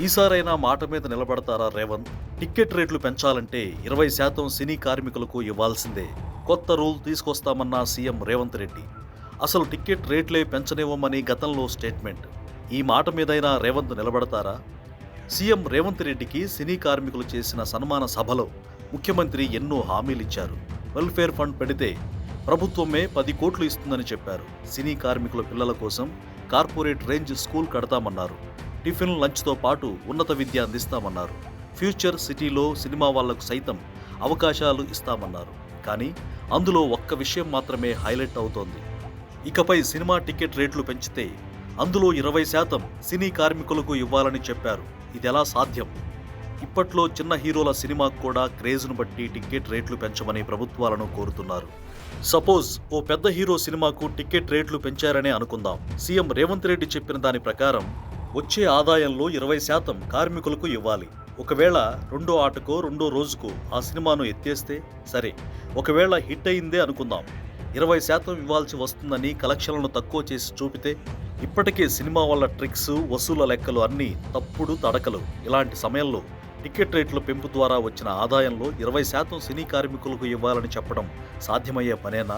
ఈసారైనా మాట మీద నిలబడతారా రేవంత్? టిక్కెట్ రేట్లు పెంచాలంటే 20% సినీ కార్మికులకు ఇవ్వాల్సిందే. కొత్త రూల్ తీసుకొస్తామన్న సీఎం రేవంత్ రెడ్డి. అసలు టిక్కెట్ రేట్లే పెంచనివ్వమని గతంలో స్టేట్మెంట్. ఈ మాట మీదైనా రేవంత్ నిలబడతారా? సీఎం రేవంత్ రెడ్డికి సినీ కార్మికులు చేసిన సన్మాన సభలో ముఖ్యమంత్రి ఎన్నో హామీలిచ్చారు. వెల్ఫేర్ ఫండ్ పెడితే ప్రభుత్వమే 10 కోట్లు ఇస్తుందని చెప్పారు. సినీ కార్మికుల పిల్లల కోసం కార్పొరేట్ రేంజ్ స్కూల్ కడతామన్నారు. టిఫిన్ లంచ్తో పాటు ఉన్నత విద్య అందిస్తామన్నారు. ఫ్యూచర్ సిటీలో సినిమా వాళ్లకు సైతం అవకాశాలు ఇస్తామన్నారు. కానీ అందులో ఒక్క విషయం మాత్రమే హైలైట్ అవుతోంది. ఇకపై సినిమా టికెట్ రేట్లు పెంచితే అందులో 20% సినీ కార్మికులకు ఇవ్వాలని చెప్పారు. ఇదెలా సాధ్యం? ఇప్పట్లో చిన్న హీరోల సినిమాకు కూడా క్రేజ్ను బట్టి టికెట్ రేట్లు పెంచమని ప్రభుత్వాలను కోరుతున్నారు. సపోజ్ ఓ పెద్ద హీరో సినిమాకు టికెట్ రేట్లు పెంచారనే అనుకుందాం. సీఎం రేవంత్ రెడ్డి చెప్పిన దాని ప్రకారం వచ్చే ఆదాయంలో 20% కార్మికులకు ఇవ్వాలి. ఒకవేళ రెండో ఆటకో రెండో రోజుకో ఆ సినిమాను ఎత్తేస్తే సరే, ఒకవేళ హిట్ అయిందే అనుకుందాం, 20% ఇవ్వాల్సి వస్తుందని కలెక్షన్లను తక్కువ చేసి చూపితే ఇప్పటికే సినిమా వల్ల ట్రిక్స్, వసూల లెక్కలు అన్నీ తప్పుడు తడకలు. ఇలాంటి సమయంలో టికెట్ రేట్ల పెంపు ద్వారా వచ్చిన ఆదాయంలో 20% సినీ కార్మికులకు ఇవ్వాలని చెప్పడం సాధ్యమయ్యే పనేనా?